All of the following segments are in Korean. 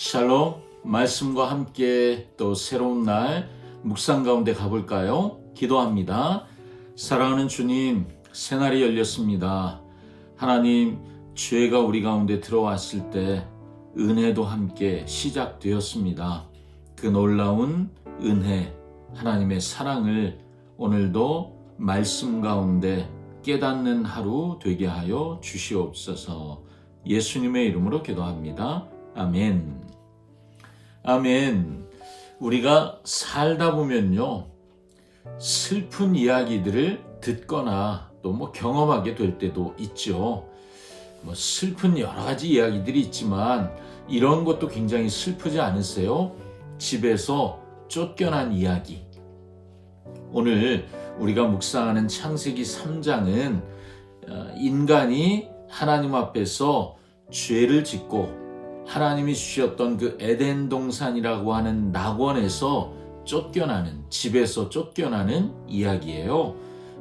샬롬, 말씀과 함께 또 새로운 날 묵상 가운데 가볼까요? 기도합니다. 사랑하는 주님, 새날이 열렸습니다. 하나님, 죄가 우리 가운데 들어왔을 때 은혜도 함께 시작되었습니다. 그 놀라운 은혜, 하나님의 사랑을 오늘도 말씀 가운데 깨닫는 하루 되게 하여 주시옵소서. 예수님의 이름으로 기도합니다. 아멘. 아멘. 우리가 살다 보면요, 슬픈 이야기들을 듣거나 또 경험하게 될 때도 있죠. 슬픈 여러 가지 이야기들이 있지만 이런 것도 굉장히 슬프지 않으세요? 집에서 쫓겨난 이야기. 오늘 우리가 묵상하는 창세기 3장은 인간이 하나님 앞에서 죄를 짓고 하나님이 주셨던 그 에덴 동산이라고 하는 낙원에서 쫓겨나는, 집에서 쫓겨나는 이야기예요.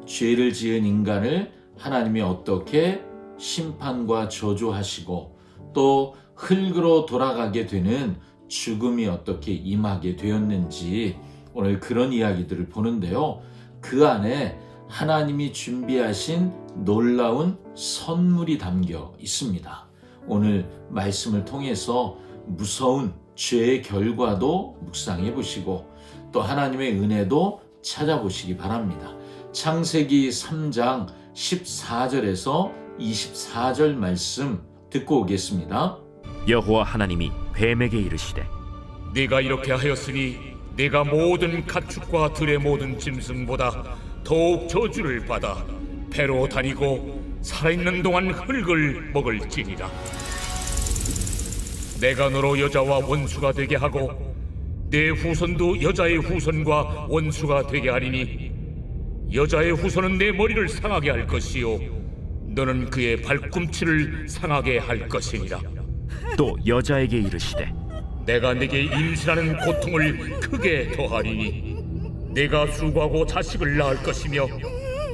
죄를 지은 인간을 하나님이 어떻게 심판과 저주하시고 또 흙으로 돌아가게 되는 죽음이 어떻게 임하게 되었는지 오늘 그런 이야기들을 보는데요. 그 안에 하나님이 준비하신 놀라운 선물이 담겨 있습니다. 오늘 말씀을 통해서 무서운 죄의 결과도 묵상해 보시고 또 하나님의 은혜도 찾아보시기 바랍니다. 창세기 3장 14절에서 24절 말씀 듣고 오겠습니다. 여호와 하나님이 뱀에게 이르시되 네가 이렇게 하였으니 네가 모든 가축과 들의 모든 짐승보다 더욱 저주를 받아 배로 다니고 살아있는 동안 흙을 먹을지니라. 내가 너로 여자와 원수가 되게 하고 내 후손도 여자의 후손과 원수가 되게 하리니 여자의 후손은 내 머리를 상하게 할 것이요 너는 그의 발꿈치를 상하게 할 것이니라. 또 여자에게 이르시되 내가 네게 임신하는 고통을 크게 더하리니 네가 수고하고 자식을 낳을 것이며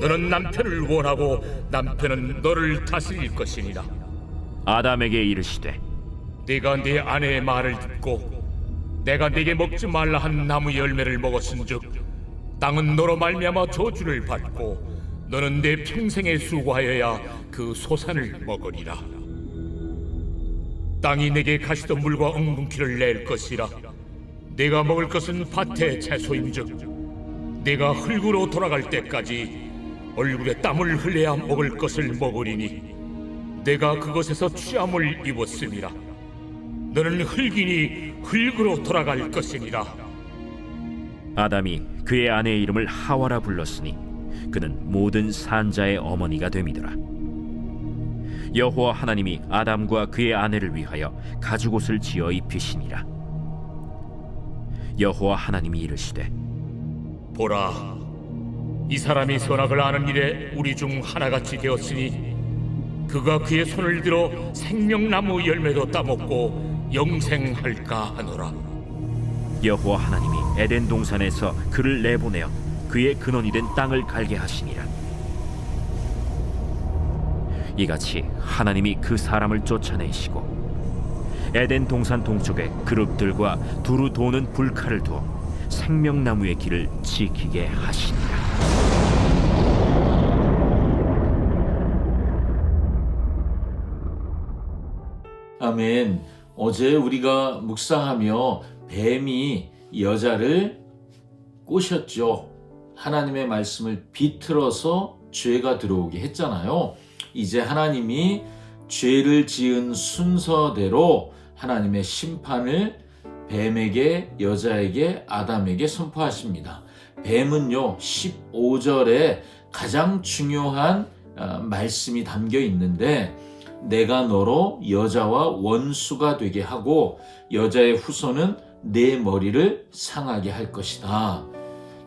너는 남편을 원하고 남편은 너를 다스릴 것이니라. 아담에게 이르시되 네가 네 아내의 말을 듣고 내가 네게 먹지 말라 한 나무 열매를 먹었은즉 땅은 너로 말미암아 저주를 받고 너는 내 평생에 수고하여야 그 소산을 먹으리라. 땅이 내게 가시덤불과 엉겅퀴를 낼 것이라. 네가 먹을 것은 밭의 채소인즉 네가 흙으로 돌아갈 때까지 얼굴에 땀을 흘려야 먹을 것을 먹으리니 내가 그것에서 취함을 입었음이라. 너는 흙이니 흙으로 돌아갈 것이니라. 아담이 그의 아내의 이름을 하와라 불렀으니 그는 모든 산자의 어머니가 됨이더라. 여호와 하나님이 아담과 그의 아내를 위하여 가죽옷을 지어 입히시니라. 여호와 하나님이 이르시되 보라, 이 사람이 선악을 아는 일에 우리 중 하나같이 되었으니 그가 그의 손을 들어 생명나무 열매도 따먹고 영생할까 하노라. 여호와 하나님이 에덴 동산에서 그를 내보내어 그의 근원이 된 땅을 갈게 하시니라. 이같이 하나님이 그 사람을 쫓아내시고 에덴 동산 동쪽에 그룹들과 두루 도는 불칼을 두어 생명나무의 길을 지키게 하시니라. 아멘. 어제 우리가 묵상하며 뱀이 여자를 꼬셨죠. 하나님의 말씀을 비틀어서 죄가 들어오게 했잖아요. 이제 하나님이 죄를 지은 순서대로 하나님의 심판을 뱀에게, 여자에게, 아담에게 선포하십니다. 뱀은요, 15절에 가장 중요한 말씀이 담겨 있는데 내가 너로 여자와 원수가 되게 하고 여자의 후손은 내 머리를 상하게 할 것이다.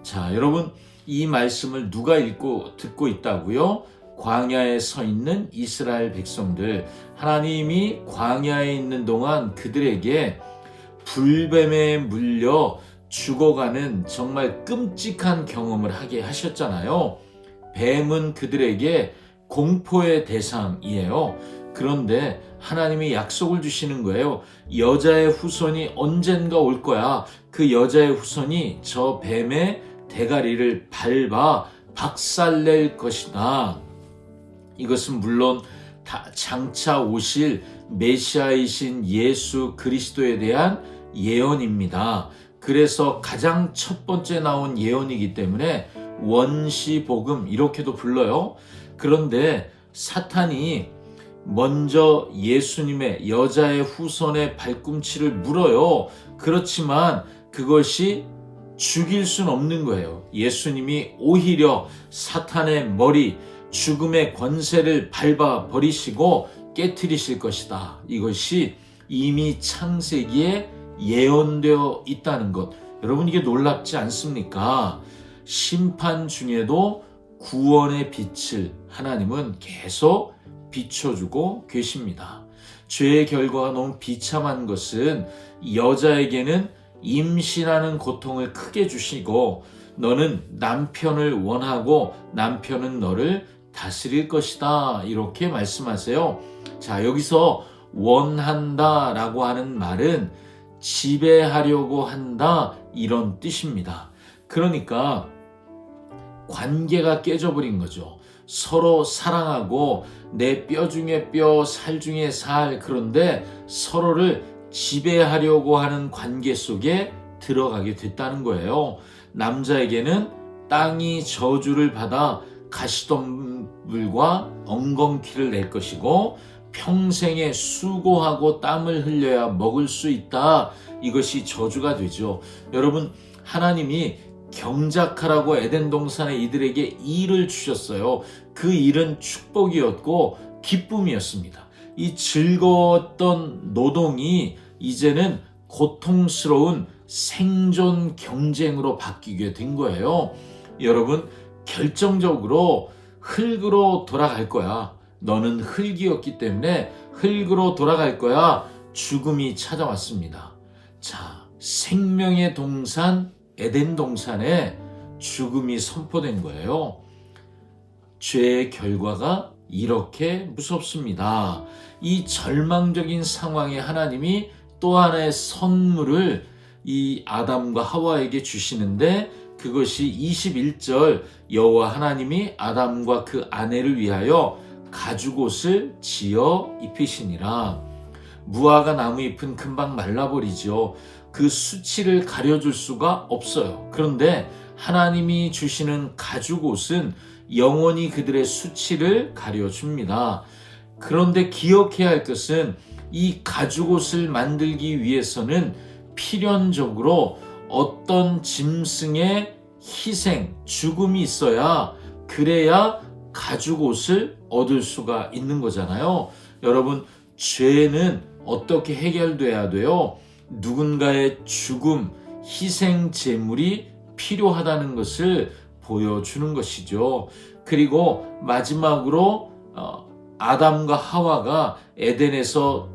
자, 여러분, 이 말씀을 누가 읽고 듣고 있다고요? 광야에 서 있는 이스라엘 백성들. 하나님이 광야에 있는 동안 그들에게 불뱀에 물려 죽어가는 정말 끔찍한 경험을 하게 하셨잖아요. 뱀은 그들에게 공포의 대상이에요. 그런데 하나님이 약속을 주시는 거예요. 여자의 후손이 언젠가 올 거야. 그 여자의 후손이 저 뱀의 대가리를 밟아 박살낼 것이다. 이것은 물론 장차 오실 메시아이신 예수 그리스도에 대한 예언입니다. 그래서 가장 첫 번째 나온 예언이기 때문에 원시복음 이렇게도 불러요. 그런데 사탄이 먼저 예수님의 여자의 후손의 발꿈치를 물어요. 그렇지만 그것이 죽일 수는 없는 거예요. 예수님이 오히려 사탄의 머리, 죽음의 권세를 밟아 버리시고 깨트리실 것이다. 이것이 이미 창세기에 예언되어 있다는 것. 여러분, 이게 놀랍지 않습니까? 심판 중에도 구원의 빛을 하나님은 계속 비춰주고 계십니다. 죄의 결과가 너무 비참한 것은 여자에게는 임신하는 고통을 크게 주시고, 너는 남편을 원하고 남편은 너를 다스릴 것이다, 이렇게 말씀하세요. 자, 여기서 원한다 라고 하는 말은 지배하려고 한다, 이런 뜻입니다. 그러니까 관계가 깨져버린 거죠. 서로 사랑하고 내 뼈 중에 뼈, 살 중에 살, 그런데 서로를 지배하려고 하는 관계 속에 들어가게 됐다는 거예요. 남자에게는 땅이 저주를 받아 가시덤불과 엉겅퀴를 낼 것이고, 평생에 수고하고 땀을 흘려야 먹을 수 있다. 이것이 저주가 되죠. 여러분, 하나님이 경작하라고 에덴 동산에 이들에게 일을 주셨어요. 그 일은 축복이었고 기쁨이었습니다. 이 즐거웠던 노동이 이제는 고통스러운 생존 경쟁으로 바뀌게 된 거예요. 여러분, 결정적으로 흙으로 돌아갈 거야. 너는 흙이었기 때문에 흙으로 돌아갈 거야. 죽음이 찾아왔습니다. 자, 생명의 동산 에덴 동산에 죽음이 선포된 거예요. 죄의 결과가 이렇게 무섭습니다. 이 절망적인 상황에 하나님이 또 하나의 선물을 이 아담과 하와에게 주시는데, 그것이 21절, 여호와 하나님이 아담과 그 아내를 위하여 가죽옷을 지어 입히시니라. 무화과 나무 잎은 금방 말라버리죠. 그 수치를 가려줄 수가 없어요. 그런데 하나님이 주시는 가죽옷은 영원히 그들의 수치를 가려줍니다. 그런데 기억해야 할 것은 이 가죽옷을 만들기 위해서는 필연적으로 어떤 짐승의 희생, 죽음이 있어야, 그래야 가죽옷을 얻을 수가 있는 거잖아요. 여러분, 죄는 어떻게 해결돼야 돼요? 누군가의 죽음, 희생 제물이 필요하다는 것을 보여주는 것이죠. 그리고 마지막으로 아담과 하와가 에덴에서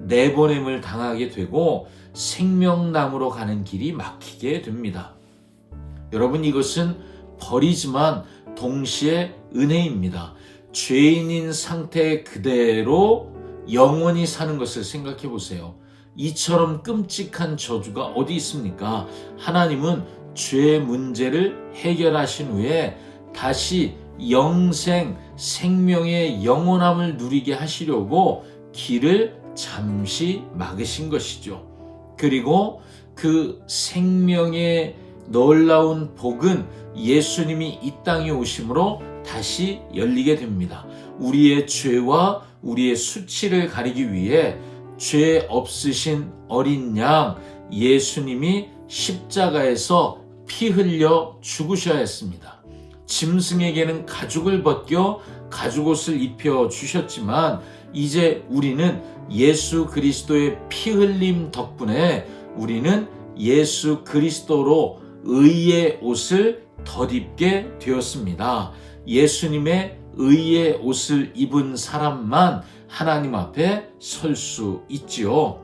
내보냄을 당하게 되고 생명나무로 가는 길이 막히게 됩니다. 여러분, 이것은 벌이지만 동시에 은혜입니다. 죄인인 상태 그대로 영원히 사는 것을 생각해 보세요. 이처럼 끔찍한 저주가 어디 있습니까? 하나님은 죄의 문제를 해결하신 후에 다시 영생, 생명의 영원함을 누리게 하시려고 길을 잠시 막으신 것이죠. 그리고 그 생명의 놀라운 복은 예수님이 이 땅에 오심으로 다시 열리게 됩니다. 우리의 죄와 우리의 수치를 가리기 위해 죄 없으신 어린 양 예수님이 십자가에서 피 흘려 죽으셔야 했습니다. 짐승에게는 가죽을 벗겨 가죽옷을 입혀 주셨지만, 이제 우리는 예수 그리스도의 피 흘림 덕분에 우리는 예수 그리스도로 의의 옷을 덧입게 되었습니다. 예수님의 의의 옷을 입은 사람만 하나님 앞에 설 수 있지요.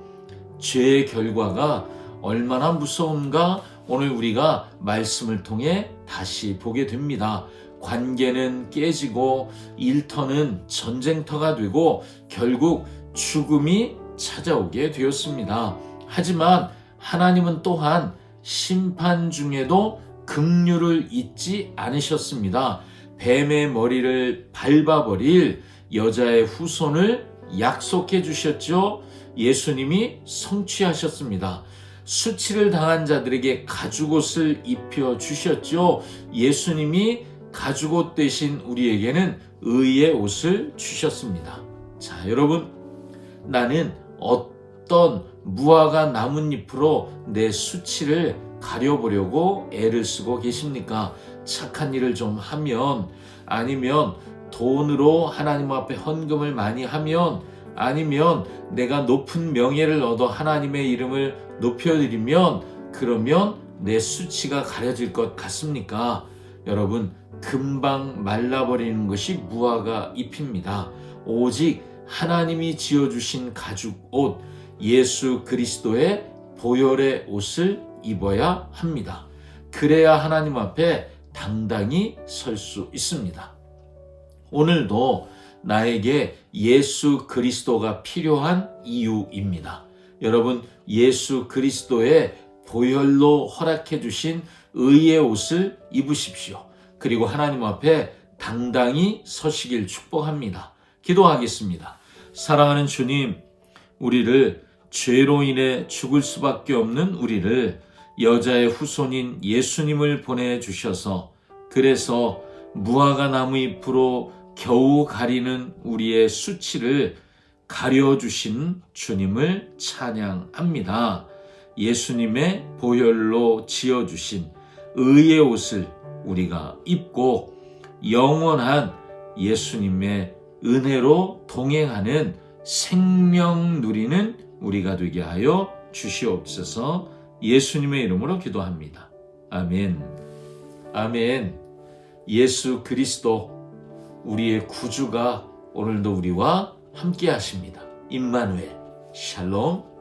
죄의 결과가 얼마나 무서운가 오늘 우리가 말씀을 통해 다시 보게 됩니다. 관계는 깨지고 일터는 전쟁터가 되고 결국 죽음이 찾아오게 되었습니다. 하지만 하나님은 또한 심판 중에도 긍휼을 잊지 않으셨습니다. 뱀의 머리를 밟아버릴 여자의 후손을 약속해 주셨죠. 예수님이 성취하셨습니다. 수치를 당한 자들에게 가죽옷을 입혀 주셨죠. 예수님이 가죽옷 대신 우리에게는 의의 옷을 주셨습니다. 자, 여러분, 나는 어떤 무화과 나뭇잎으로 내 수치를 가려보려고 애를 쓰고 계십니까? 착한 일을 좀 하면, 아니면 돈으로 하나님 앞에 헌금을 많이 하면, 아니면 내가 높은 명예를 얻어 하나님의 이름을 높여드리면, 그러면 내 수치가 가려질 것 같습니까? 여러분, 금방 말라버리는 것이 무화과 잎입니다. 오직 하나님이 지어주신 가죽 옷, 예수 그리스도의 보혈의 옷을 입어야 합니다. 그래야 하나님 앞에 당당히 설 수 있습니다. 오늘도 나에게 예수 그리스도가 필요한 이유입니다. 여러분, 예수 그리스도의 보혈로 허락해 주신 의의 옷을 입으십시오. 그리고 하나님 앞에 당당히 서시길 축복합니다. 기도하겠습니다. 사랑하는 주님, 우리를 죄로 인해 죽을 수밖에 없는 우리를 여자의 후손인 예수님을 보내주셔서, 그래서 무화과 나무 잎으로 겨우 가리는 우리의 수치를 가려주신 주님을 찬양합니다. 예수님의 보혈로 지어주신 의의 옷을 우리가 입고 영원한 예수님의 은혜로 동행하는 생명 누리는 우리가 되게 하여 주시옵소서. 예수님의 이름으로 기도합니다. 아멘. 아멘. 예수 그리스도 우리의 구주가 오늘도 우리와 함께 하십니다. 임마누엘, 샬롬.